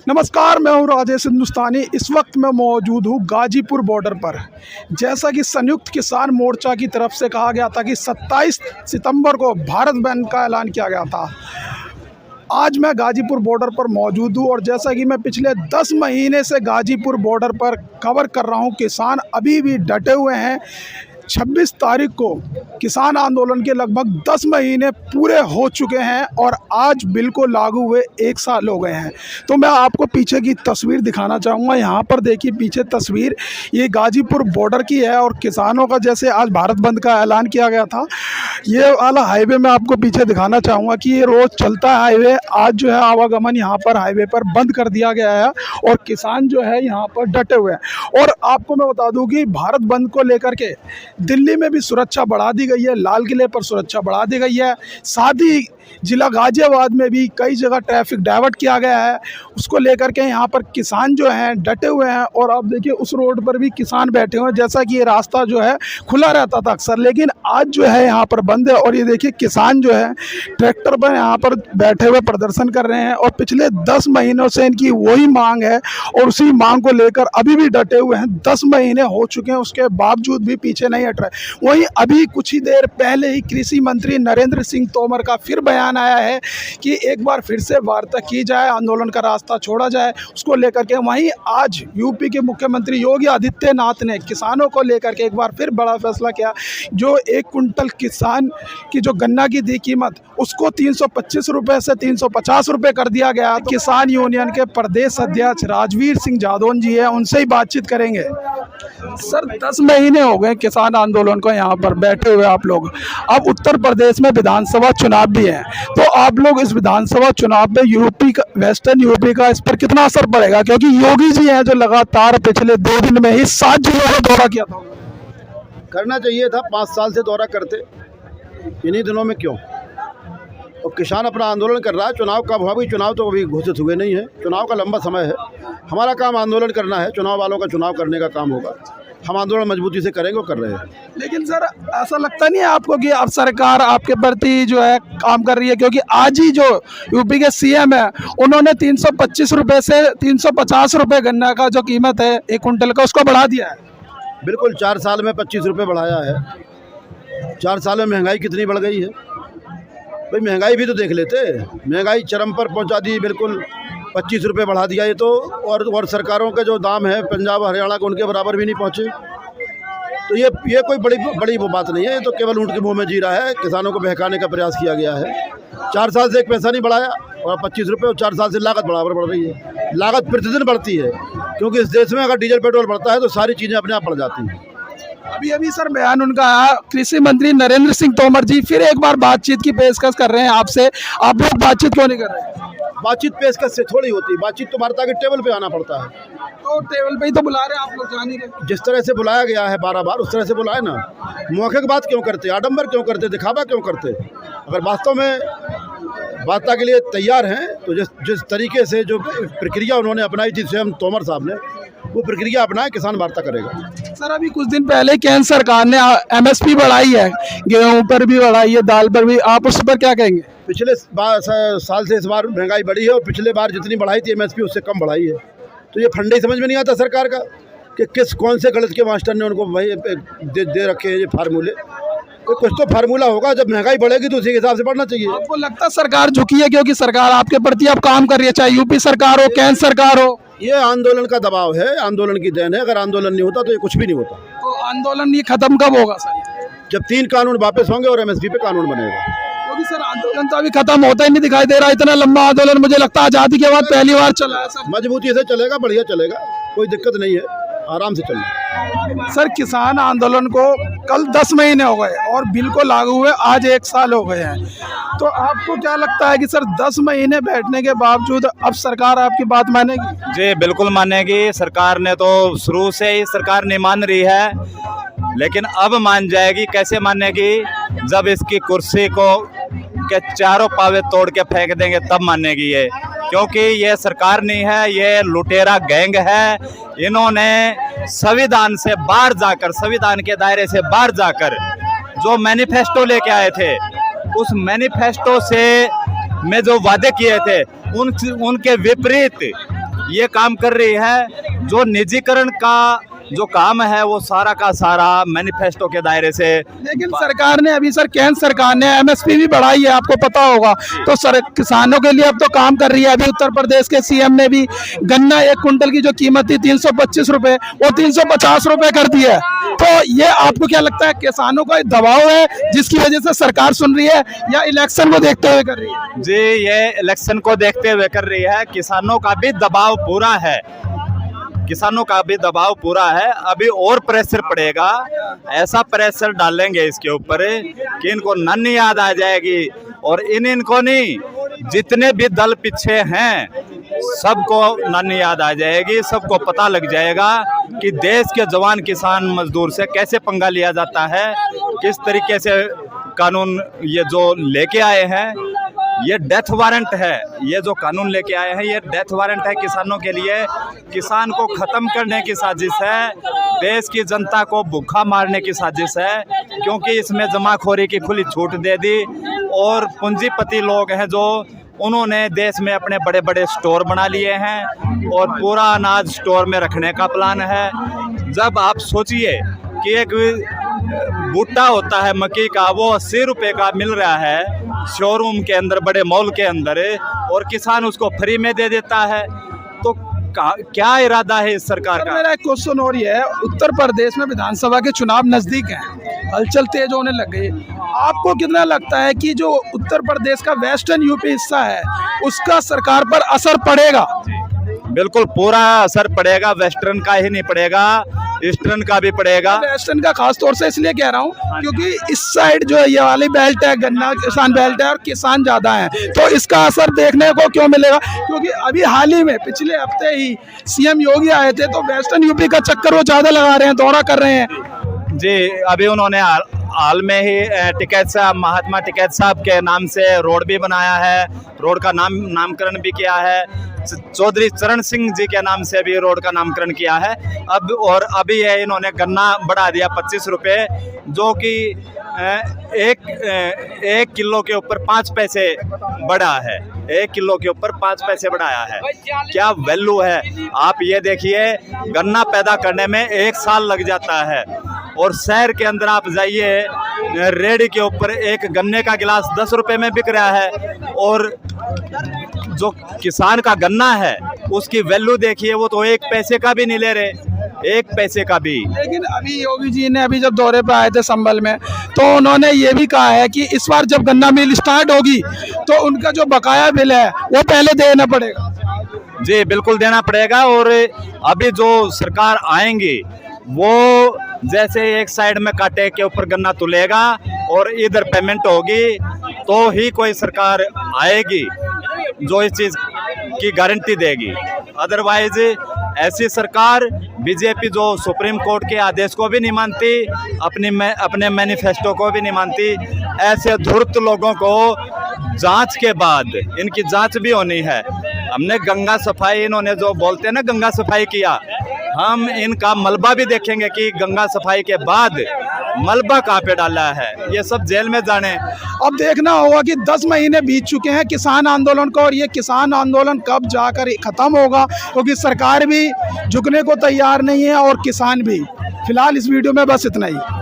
नमस्कार, मैं हूं राजेश हिंदुस्तानी। इस वक्त मैं मौजूद हूं गाजीपुर बॉर्डर पर। जैसा कि संयुक्त किसान मोर्चा की तरफ से कहा गया था कि 27 सितंबर को भारत बंद का ऐलान किया गया था। आज मैं गाजीपुर बॉर्डर पर मौजूद हूं और जैसा कि मैं पिछले 10 महीने से गाजीपुर बॉर्डर पर कवर कर रहा हूं, किसान अभी भी डटे हुए हैं। 26 तारीख को किसान आंदोलन के लगभग 10 महीने पूरे हो चुके हैं और आज बिल को लागू हुए 1 साल हो गए हैं। तो मैं आपको पीछे की तस्वीर दिखाना चाहूँगा। यहाँ पर देखिए पीछे तस्वीर, ये गाजीपुर बॉर्डर की है और किसानों का जैसे आज भारत बंद का ऐलान किया गया था, ये वाला हाईवे मैं आपको पीछे दिखाना चाहूँगा कि ये रोज़ चलता है हाईवे। आज जो है आवागमन यहाँ पर हाईवे पर बंद कर दिया गया है और किसान जो है यहाँ पर डटे हुए हैं। और आपको मैं बता दूँ कि भारत बंद को लेकर के दिल्ली में भी सुरक्षा बढ़ा दी गई है, लाल किले पर सुरक्षा बढ़ा दी गई है। साथ ही जिला गाजियाबाद में भी कई जगह ट्रैफिक डाइवर्ट किया गया है। उसको लेकर के यहाँ पर किसान जो हैं डटे हुए हैं और आप देखिए उस रोड पर भी किसान बैठे हुए हैं। जैसा कि ये रास्ता जो है खुला रहता था अक्सर, लेकिन आज जो है यहाँ पर बंद है। और ये देखिए किसान जो है ट्रैक्टर पर यहाँ पर बैठे हुए प्रदर्शन कर रहे हैं और पिछले 10 महीनों से इनकी वही मांग है और उसी मांग को लेकर अभी भी डटे हुए हैं। 10 महीने हो चुके हैं, उसके बावजूद भी पीछे नहीं हट रहे। वहीं अभी कुछ ही देर पहले ही कृषि मंत्री नरेंद्र सिंह तोमर का फिर बयान आया है कि एक बार फिर से वार्ता की जाए, आंदोलन का रास्ता छोड़ा जाए, उसको लेकर के। वहीं आज यूपी के मुख्यमंत्री योगी आदित्यनाथ ने किसानों को लेकर के एक बार फिर बड़ा फैसला किया। जो 1 कुंटल किसान की जो गन्ना की थी कीमत, उसको 325 रुपये से 350 रुपये कर दिया गया। तो किसान यूनियन के प्रदेश अध्यक्ष राजवीर सिंह जादौन जी है, उनसे ही बातचीत करेंगे। सर, 10 महीने हो गए किसान आंदोलन को यहाँ पर बैठे हुए आप लोग। अब उत्तर प्रदेश में विधानसभा चुनाव भी है, तो आप लोग इस विधानसभा चुनाव में यूपी का, वेस्टर्न यूपी का इस पर कितना असर पड़ेगा? क्योंकि योगी जी हैं जो लगातार पिछले 2 दिन में ही 7 जिलों का दौरा किया था। करना चाहिए था, 5 साल से दौरा करते, इन्हीं दिनों में क्यों? और किसान अपना आंदोलन कर रहा है। चुनाव कब हुआ? चुनाव तो अभी घोषित हुए नहीं है, चुनाव का लंबा समय है। हमारा काम आंदोलन करना है, चुनाव वालों का चुनाव करने का काम होगा। हम आंदोलन मजबूती से करेंगे और कर रहे हैं। लेकिन सर, ऐसा लगता नहीं है आपको कि अब सरकार आपके प्रति जो है काम कर रही है? क्योंकि आज ही जो यूपी के सीएम है, उन्होंने 325 रुपये से 350 रुपये गन्ना का जो कीमत है 1 कुंटल का, उसको बढ़ा दिया है। बिल्कुल, 4 साल में 25 रुपये बढ़ाया है। 4 साल में महंगाई कितनी बढ़ गई है भाई? महंगाई भी तो देख लेते। महंगाई चरम पर पहुंचा दी, बिल्कुल 25 रुपये बढ़ा दिया ये तो। और सरकारों के जो दाम है पंजाब हरियाणा के, उनके बराबर भी नहीं पहुँचे। तो ये कोई बड़ी वो बात नहीं है। ये तो केवल ऊँट के मुंह में जी रहा है। किसानों को बहकाने का प्रयास किया गया है। 4 साल से एक पैसा नहीं बढ़ाया और 25 रुपये, और 4 साल से लागत बराबर बढ़ रही है। लागत प्रतिदिन बढ़ती है, क्योंकि इस देश में अगर डीजल पेट्रोल बढ़ता है तो सारी चीज़ें अपने आप बढ़ जाती हैं। अभी सर बयान उनका आया, कृषि मंत्री नरेंद्र सिंह तोमर जी फिर एक बार बातचीत की पेशकश कर रहे हैं आपसे। आप लोग बातचीत क्यों नहीं कर रहे? बातचीत पेशकश से थोड़ी होती, बातचीत तो वार्ता के टेबल पे आना पड़ता है। तो टेबल पे ही तो बुला रहे हैं आप लोग, जान ही रहे। जिस तरह से बुलाया गया है 12 बार, उस तरह से बुलाए ना। मौखिक बात क्यों करते, आडंबर क्यों करते, दिखावा क्यों करते? अगर वास्तव में वार्ता के लिए तैयार हैं तो जिस तरीके से जो प्रक्रिया उन्होंने अपनाई थी स्वयं तोमर साहब ने, वो प्रक्रिया अपनाए, किसान वार्ता करेगा। सर, अभी कुछ दिन पहले केंद्र सरकार ने एमएसपी बढ़ाई है, गेहूं पर भी बढ़ाई है, दाल पर भी, आप उस पर क्या कहेंगे? पिछले साल से इस बार महंगाई बढ़ी है और पिछले बार जितनी बढ़ाई थी एमएसपी, उससे कम बढ़ाई है। तो ये फंडे ही समझ में नहीं आता सरकार का कि कौन से गलत के मास्टर ने उनको भाई दे रखे हैं ये फार्मूले। तो कुछ तो फार्मूला होगा, जब महंगाई बढ़ेगी तो उसी के हिसाब से बढ़ना चाहिए। आपको लगता है सरकार झुकी है? क्योंकि सरकार आपके प्रति अब काम कर रही है, चाहे यूपी सरकार हो, केंद्र सरकार हो। ये आंदोलन का दबाव है, आंदोलन की देन है। अगर आंदोलन नहीं होता तो ये कुछ भी नहीं होता। तो आंदोलन ये खत्म कब होगा सर? जब 3 कानून वापस होंगे और एमएसपी पे कानून बनेगा। क्योंकि सर आंदोलन तो अभी खत्म होता ही नहीं दिखाई दे रहा। इतना लंबा आंदोलन मुझे लगता है आजादी के बाद पहली बार चला है सर। मजबूती से चलेगा, बढ़िया चलेगा, कोई दिक्कत नहीं है, आराम से चलेगा। सर, किसान आंदोलन को कल 10 महीने हो गए और बिल को लागू हुए आज 1 साल हो गए हैं। तो आपको क्या लगता है कि सर 10 महीने बैठने के बावजूद अब सरकार आपकी बात मानेगी? जी बिल्कुल मानेगी। सरकार ने तो शुरू से ही सरकार नहीं मान रही है, लेकिन अब मान जाएगी। कैसे मानेगी? जब इसकी कुर्सी को के चारों पावे तोड़ के फेंक देंगे तब मानेगी ये। क्योंकि ये सरकार नहीं है, ये लुटेरा गैंग है। इन्होंने संविधान से बाहर जाकर, संविधान के दायरे से बाहर जाकर जो मैनिफेस्टो लेके आए थे, उस मैनिफेस्टो से में जो वादे किए थे उनके विपरीत ये काम कर रही है। जो निजीकरण का जो काम है वो सारा का सारा मैनिफेस्टो के दायरे से। लेकिन सरकार ने अभी, सर केंद्र सरकार ने एमएसपी भी बढ़ाई है, आपको पता होगा, तो सर किसानों के लिए अब तो काम कर रही है। अभी उत्तर प्रदेश के सीएम ने भी गन्ना 1 कुंटल की जो कीमत थी 325 रुपए, वो 350 रुपए कर दी है। तो ये आपको क्या लगता है, किसानों का दबाव है जिसकी वजह से सरकार सुन रही है, या इलेक्शन को देखते हुए कर रही है? जी, ये इलेक्शन को देखते हुए कर रही है। किसानों का भी दबाव पूरा है, किसानों का भी दबाव पूरा है। अभी और प्रेशर पड़ेगा, ऐसा प्रेशर डालेंगे इसके ऊपर कि इनको नन याद आ जाएगी। और इनको नहीं, जितने भी दल पीछे हैं सबको नन याद आ जाएगी। सबको पता लग जाएगा कि देश के जवान किसान मजदूर से कैसे पंगा लिया जाता है, किस तरीके से कानून ये जो लेके आए हैं, ये डेथ वारंट है। ये जो कानून लेके आए हैं ये डेथ वारंट है किसानों के लिए। किसान को खत्म करने की साजिश है, देश की जनता को भूखा मारने की साजिश है, क्योंकि इसमें जमाखोरी की खुली छूट दे दी। और पूंजीपति लोग हैं जो, उन्होंने देश में अपने बड़े बड़े स्टोर बना लिए हैं और पूरा अनाज स्टोर में रखने का प्लान है। जब आप सोचिए कि एक भुट्टा होता है मक्की का, वो 80 रुपए का मिल रहा है शोरूम के अंदर, बड़े मॉल के अंदर, और किसान उसको फ्री में दे देता है, तो क्या इरादा है इस सरकार का? मेरा एक क्वेश्चन और ये है, उत्तर प्रदेश में विधानसभा के चुनाव नजदीक हैं, हलचल तेज होने लग गई। आपको कितना लगता है कि जो उत्तर प्रदेश का वेस्टर्न यूपी हिस्सा है उसका सरकार पर असर पड़ेगा? बिल्कुल पूरा असर पड़ेगा, वेस्टर्न का ही नहीं पड़ेगा, ईस्टर्न का भी पड़ेगा। वेस्टर्न का खास तौर से इसलिए कह रहा हूँ क्योंकि इस साइड जो ये वाली बेल्ट है, गन्ना किसान बेल्ट है, और किसान ज्यादा है, तो इसका असर देखने को क्यों मिलेगा? क्योंकि अभी हाल ही में पिछले हफ्ते ही सीएम योगी आए थे, तो वेस्टर्न यूपी का चक्कर वो ज्यादा लगा रहे हैं, दौरा कर रहे हैं। जी, अभी उन्होंने हाल में ही टिकैत साहब, महात्मा टिकैत साहब के नाम से रोड भी बनाया है, रोड का नामकरण भी किया है। चौधरी चरण सिंह जी के नाम से भी रोड का नामकरण किया है। अब और अभी ये इन्होंने गन्ना बढ़ा दिया 25 रुपए, जो कि एक किलो के ऊपर 5 पैसे बढ़ा है। 1 किलो के ऊपर 5 पैसे बढ़ाया है। क्या वैल्यू है? आप ये देखिए, गन्ना पैदा करने में 1 साल लग जाता है, और शहर के अंदर आप जाइए, रेडी के ऊपर एक गन्ने का गिलास 10 रुपए में बिक रहा है, और जो किसान का गन्ना है उसकी वैल्यू देखिए, वो तो 1 पैसे का भी नहीं ले रहे, 1 पैसे का भी। लेकिन अभी योगी जी ने अभी जब दौरे पे आए थे संभल में, तो उन्होंने ये भी कहा है कि इस बार जब गन्ना मिल स्टार्ट होगी तो उनका जो बकाया बिल है वो पहले देना पड़ेगा। जी बिल्कुल देना पड़ेगा। और अभी जो सरकार आएंगी वो जैसे एक साइड में कांटे के ऊपर गन्ना तुलेगा और इधर पेमेंट होगी, तो ही कोई सरकार आएगी जो इस चीज की गारंटी देगी। अदरवाइज ऐसी सरकार, बीजेपी जो सुप्रीम कोर्ट के आदेश को भी नहीं मानती, अपने मैनिफेस्टो को भी नहीं मानती, ऐसे धूर्त लोगों को जांच के बाद, इनकी जांच भी होनी है। हमने गंगा सफाई, इन्होंने जो बोलते हैं ना गंगा सफाई किया, हम इनका मलबा भी देखेंगे कि गंगा सफाई के बाद मलबा कहाँ पे डाला है, ये सब जेल में जाने। अब देखना होगा कि 10 महीने बीत चुके हैं किसान आंदोलन को, और ये किसान आंदोलन कब जाकर खत्म होगा, क्योंकि सरकार भी झुकने को तैयार नहीं है और किसान भी। फिलहाल इस वीडियो में बस इतना ही।